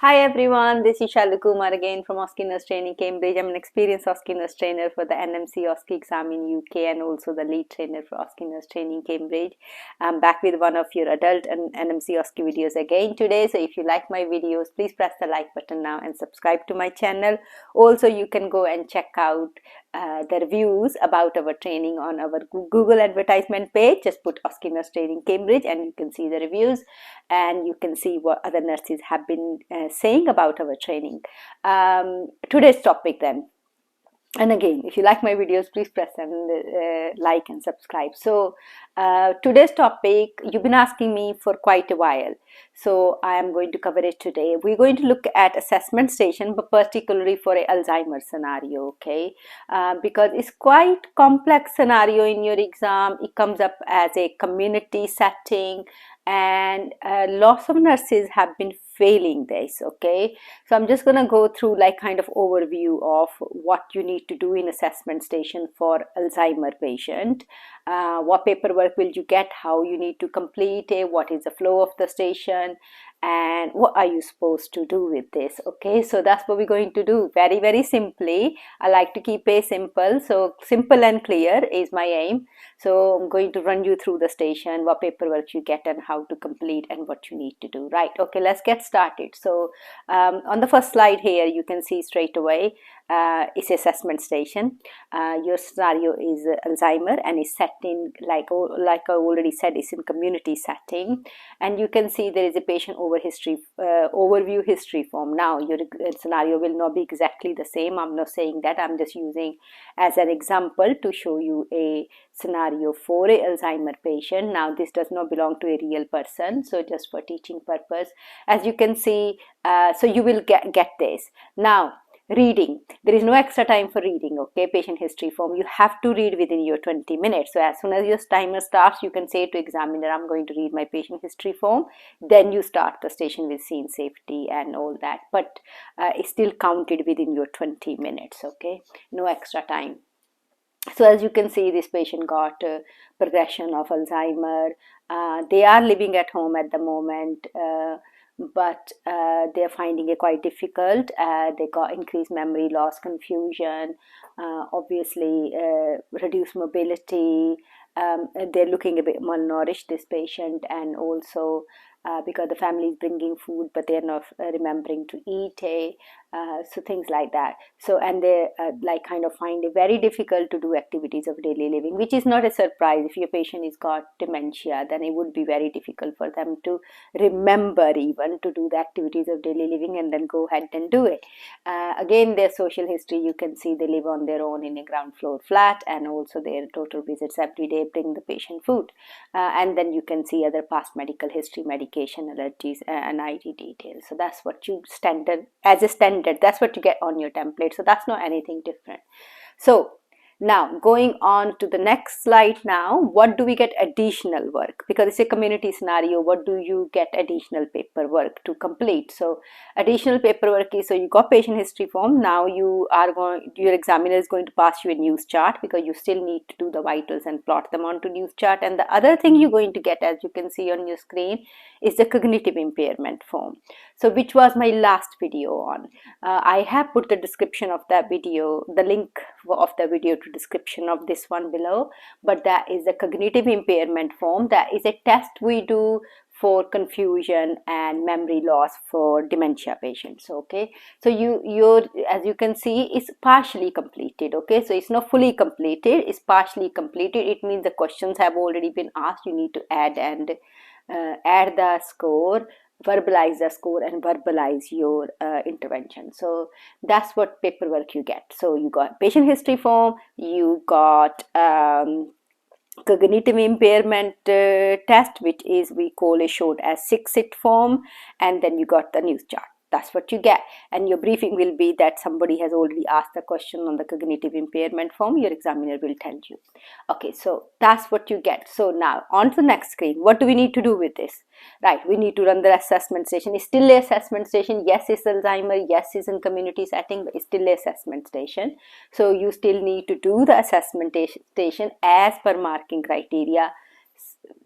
Hi everyone, this is Shalu Kumar again from OSCE Nurse Training Cambridge. I'm an experienced OSCE Nurse trainer for the NMC OSCE exam in UK and also the lead trainer for OSCE Nurse Training Cambridge. I'm back with one of your adult and NMC OSCE videos again today. So if you like my videos, please press the like button now and subscribe to my channel. Also, you can go and check out the reviews about our training on our Google advertisement page. Just put OSCE Nurse Training Cambridge and you can see the reviews and you can see what other nurses have been saying about our training. Today's topic then, and again, if you like my videos, please press and like and subscribe. So today's topic, you've been asking me for quite a while, so I am going to cover it today. We're going to look at assessment station, but particularly for a Alzheimer scenario, okay? Because it's quite complex scenario in your exam. It comes up as a community setting, and lots of nurses have been failing this, okay? So I'm just going to go through like kind of overview of what you need to do in assessment station for Alzheimer patient. What paperwork will you get, how you need to complete it, what is the flow of the station, and what are you supposed to do with this, okay? So that's what we're going to do very simply. I like to keep it simple, so simple and clear is my aim. So I'm going to run you through the station, what paperwork you get and how to complete and what you need to do, right? Okay, let's get started. So on the first slide here, you can see straight away it's assessment station. Your scenario is Alzheimer and is set in, like I already said, it's in community setting, and you can see there is a patient overview history form. Now your scenario will not be exactly the same. I'm not saying that, I'm just using as an example to show you a scenario for a Alzheimer patient. Now this does not belong to a real person, so just for teaching purpose. As you can see, so you will get this. Now reading, there is no extra time for reading, okay? Patient history form, you have to read within your 20 minutes. So as soon as your timer starts, you can say to examiner, I'm going to read my patient history form. Then you start the station with scene safety and all that, but it's still counted within your 20 minutes, okay? No extra time. So as you can see, this patient got progression of Alzheimer. They are living at home at the moment, but they're finding it quite difficult. They got increased memory loss, confusion, obviously reduced mobility. They're looking a bit malnourished, this patient, and also because the family is bringing food but they're not remembering to eat it, so things like that. So, and they like kind of find it very difficult to do activities of daily living, which is not a surprise. If your patient has got dementia, then it would be very difficult for them to remember even to do the activities of daily living and then go ahead and do it. Again, their social history, you can see they live on their own in a ground floor flat, and also their total visits every day bring the patient food. And then you can see other past medical history, medication, allergies, and ID details. So that's what you standard, as a standard, that's what you get on your template. So that's not anything different. So now going on to the next slide. Now what do we get additional work, because it's a community scenario? What do you get additional paperwork to complete? So additional paperwork is, so you got patient history form. Now you are going, your examiner is going to pass you a news chart, because you still need to do the vitals and plot them onto news chart. And the other thing you're going to get, as you can see on your screen, is the cognitive impairment form, so which was my last video on. I have put the description of that video, the link of the video to description of this one below, but that is the cognitive impairment form. That is a test we do for confusion and memory loss for dementia patients, okay? So your as you can see, it's partially completed, okay? So it's not fully completed, it's partially completed. It means the questions have already been asked. You need to add and add the score, verbalize the score, and verbalize your intervention. So that's what paperwork you get. So you got patient history form, you got cognitive impairment test, which is we call it short as 6-sit form, and then you got the news chart. That's what you get, and your briefing will be that somebody has already asked the question on the cognitive impairment form. Your examiner will tell you. Okay, so that's what you get. So now on to the next screen. What do we need to do with this? Right, we need to run the assessment station. It's still an assessment station. Yes, it's Alzheimer. Yes, it's in community setting, but it's still an assessment station. So you still need to do the assessment station as per marking criteria.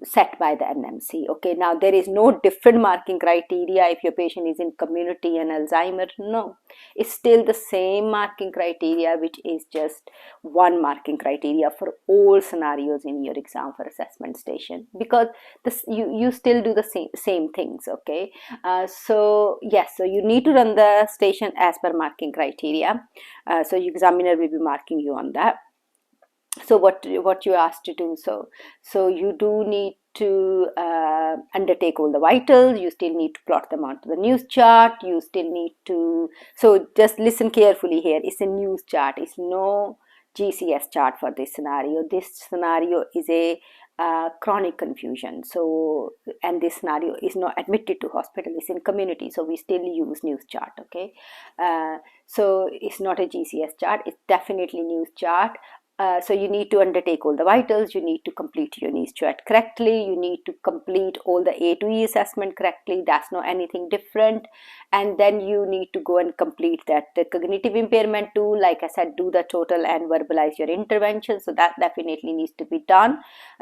set by the NMC. Okay, now there is no different marking criteria if your patient is in community and Alzheimer. No, it's still the same marking criteria, which is just one marking criteria for all scenarios in your exam for assessment station, because this you still do the same things. Okay, so yes, so you need to run the station as per marking criteria. So your examiner will be marking you on that. So what you asked to do, so you do need to undertake all the vitals. You still need to plot them onto the news chart. You still need to, so just listen carefully here. It's a news chart, it's no GCS chart for this scenario. This scenario is a chronic confusion, so, and this scenario is not admitted to hospital, it's in community, so we still use news chart. Okay, so it's not a GCS chart, it's definitely news chart. So you need to undertake all the vitals, you need to complete your news chart correctly, you need to complete all the A to E assessment correctly, that's not anything different. And then you need to go and complete that cognitive impairment tool. Like I said, do the total and verbalize your intervention. So that definitely needs to be done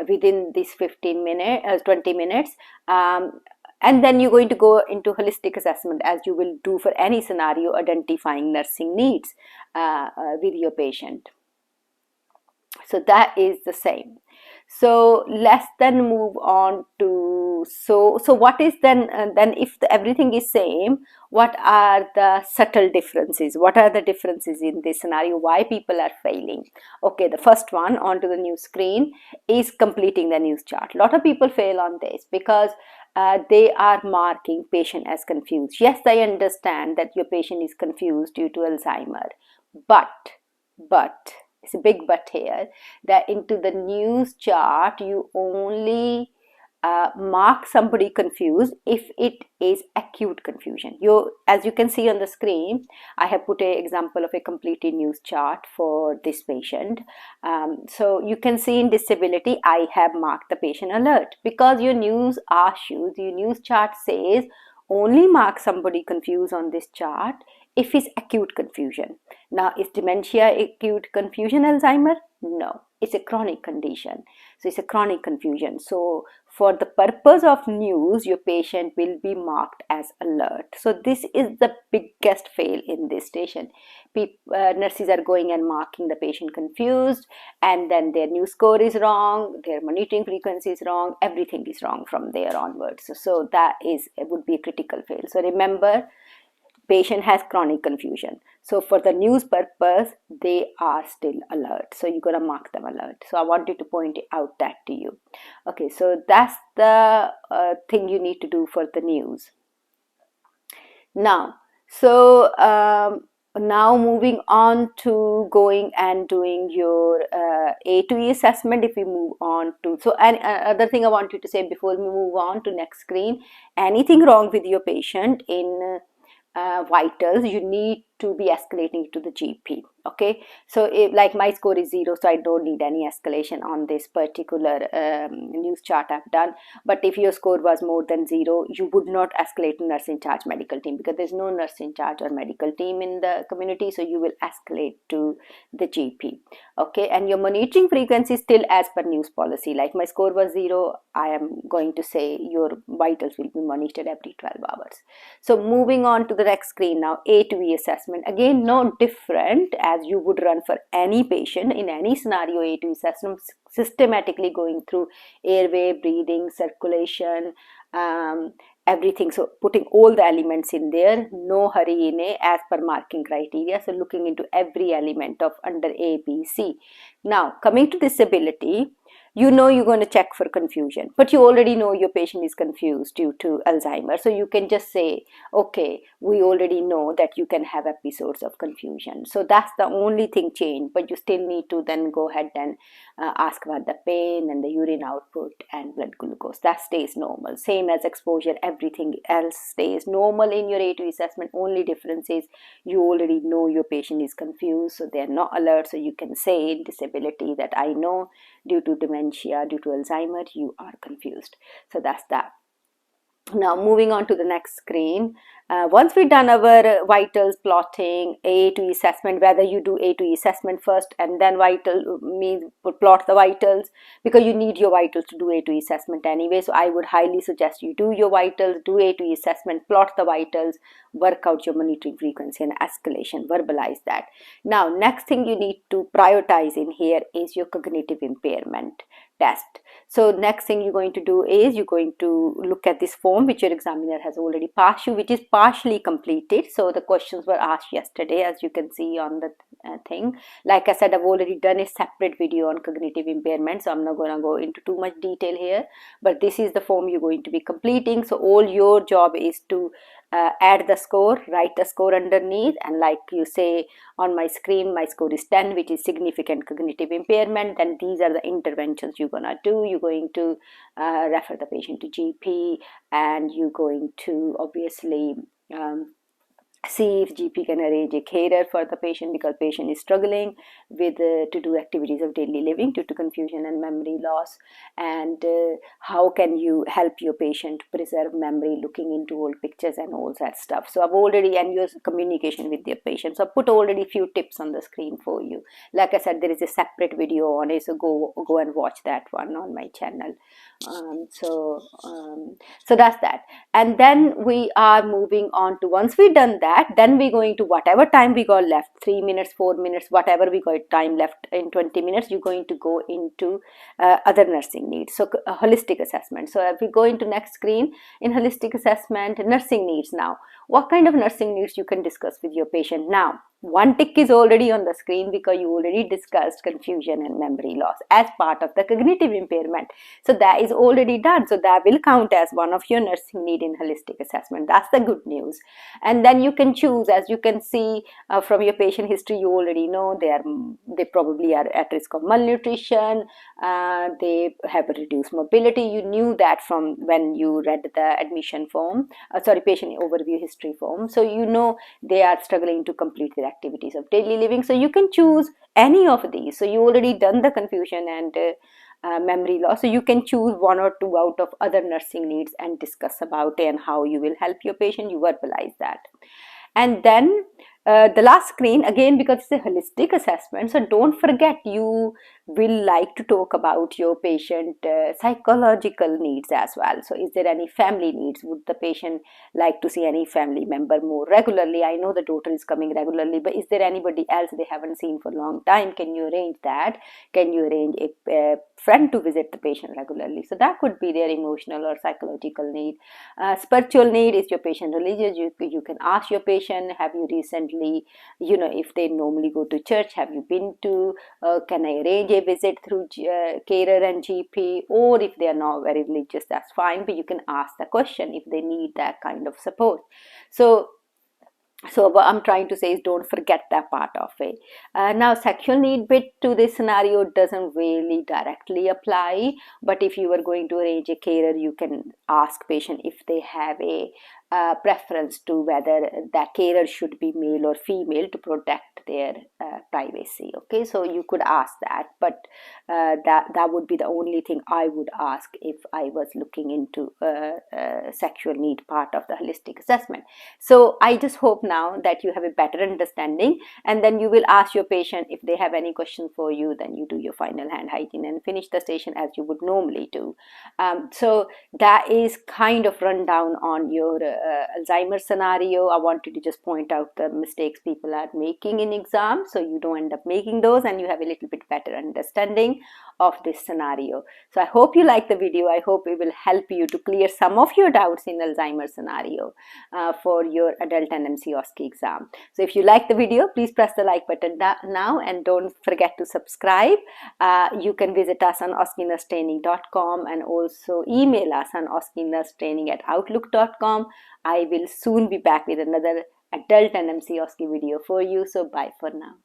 within this 20 minutes. And then you're going to go into holistic assessment, as you will do for any scenario, identifying nursing needs with your patient. So that is the same. So let's then move on to, so what is then if everything is same, what are the subtle differences? What are the differences in this scenario? Why people are failing? Okay, the first one onto the new screen is completing the news chart. A lot of people fail on this because they are marking patient as confused. Yes, I understand that your patient is confused due to Alzheimer, but it's a big but here, that into the news chart you only mark somebody confused if it is acute confusion. As you can see on the screen, I have put an example of a completed news chart for this patient. So you can see in disability, I have marked the patient alert, because your news chart says only mark somebody confused on this chart if it's acute confusion. Now, is dementia acute confusion Alzheimer? No, it's a chronic condition. So it's a chronic confusion. So for the purpose of news, your patient will be marked as alert. So this is the biggest fail in this station. Nurses are going and marking the patient confused, and then their news score is wrong, their monitoring frequency is wrong, everything is wrong from there onwards. So that would be a critical fail. So remember, patient has chronic confusion. So for the news purpose, they are still alert. So you're going to mark them alert. So I wanted to point out that to you. Okay, so that's the thing you need to do for the news. Now, so now moving on to going and doing your A to E assessment. If we move on to, so and other thing I wanted to say before we move on to next screen, anything wrong with your patient in vitals, you need to be escalating to the GP. Okay, so like my score is 0, so I don't need any escalation on this particular news chart I've done. But if your score was more than 0, you would not escalate to nurse in charge medical team, because there's no nurse in charge or medical team in the community. So you will escalate to the GP. Okay, and your monitoring frequency is still as per news policy. Like my score was 0, I am going to say your vitals will be monitored every 12 hours. So moving on to the next screen now, A to E assessment. Again, no different as you would run for any patient in any scenario. A to E assessment, systematically going through airway, breathing, circulation, everything. So putting all the elements in there, no hurry in a, as per marking criteria. So looking into every element of under A, B, C. Now coming to disability, you know you're going to check for confusion, but you already know your patient is confused due to Alzheimer. So you can just say, okay, we already know that you can have episodes of confusion. So that's the only thing changed, but you still need to then go ahead and ask about the pain and the urine output and blood glucose. That stays normal. Same as exposure, everything else stays normal in your A2 assessment. Only difference is you already know your patient is confused, so they're not alert. So you can say in disability that I know due to dementia, due to Alzheimer, you are confused. So that's that. Now moving on to the next screen. Once we've done our vitals plotting, A to E assessment, whether you do A to E assessment first and then vital means plot the vitals, because you need your vitals to do A to E assessment anyway. So I would highly suggest you do your vitals, do A to E assessment, plot the vitals, work out your monitoring frequency and escalation, verbalize that. Now next thing you need to prioritize in here is your cognitive impairment test. So next thing you're going to do is you're going to look at this form which your examiner has already passed you, which is partially completed. So the questions were asked yesterday, as you can see on the thing. Like I said, I've already done a separate video on cognitive impairment, so I'm not going to go into too much detail here, but this is the form you're going to be completing. So all your job is to add the score, write the score underneath, and like you say on my screen, my score is 10, which is significant cognitive impairment. Then these are the interventions you're gonna do. You're going to refer the patient to GP, and you're going to obviously see if GP can arrange a carer for the patient, because patient is struggling with to do activities of daily living due to confusion and memory loss. And how can you help your patient preserve memory, looking into old pictures and all that stuff. So I've already, and your communication with your patient, so I put already few tips on the screen for you. Like I said, there is a separate video on it, so go and watch that one on my channel. So that's that. And then we are moving on to, once we've done that, then we're going to, whatever time we got left, 3 minutes, 4 minutes, whatever we got time left in 20 minutes, you're going to go into other nursing needs. So holistic assessment. So if we go into next screen, in holistic assessment, nursing needs. Now what kind of nursing needs you can discuss with your patient. Now one tick is already on the screen because you already discussed confusion and memory loss as part of the cognitive impairment. So that is already done. So that will count as one of your nursing need in holistic assessment. That's the good news. And then you can choose, as you can see from your patient history, you already know they probably are at risk of malnutrition, they have reduced mobility. You knew that from when you read the admission form, patient overview history form. So you know they are struggling to complete their activities of daily living. So you can choose any of these. So you already done the confusion and memory loss, so you can choose 1 or 2 out of other nursing needs and discuss about it and how you will help your patient. You verbalize that. And then the last screen, again, because it's a holistic assessment, so don't forget you will like to talk about your patient psychological needs as well. So is there any family needs? Would the patient like to see any family member more regularly? I know the daughter is coming regularly, but is there anybody else they haven't seen for a long time? Can you arrange that? Can you arrange a friend to visit the patient regularly? So that could be their emotional or psychological need. Spiritual need, is your patient religious? You can ask your patient, have you recently, if they normally go to church, have you been to, can I arrange a visit through carer and GP? Or if they are not very religious, that's fine, but you can ask the question if they need that kind of support. So what I'm trying to say is don't forget that part of it. Now sexual need bit to this scenario doesn't really directly apply, but if you are going to arrange a carer, you can ask patient if they have a preference to whether that carer should be male or female to protect their privacy. Okay, so you could ask that, but that would be the only thing I would ask if I was looking into sexual need part of the holistic assessment. So I just hope now that you have a better understanding, and then you will ask your patient if they have any question for you. Then you do your final hand hygiene and finish the station as you would normally do. So that is kind of rundown on your Alzheimer scenario. I wanted to just point out the mistakes people are making in exams, so you don't end up making those and you have a little bit better understanding of this scenario. So I hope you like the video. I hope it will help you to clear some of your doubts in Alzheimer scenario for your adult NMC OSCE exam. So if you like the video, please press the like button now, and don't forget to subscribe. You can visit us on OSCEnursetraining.com and also email us on OSCEnursetraining@outlook.com. I will soon be back with another adult NMC OSCE video for you. So bye for now.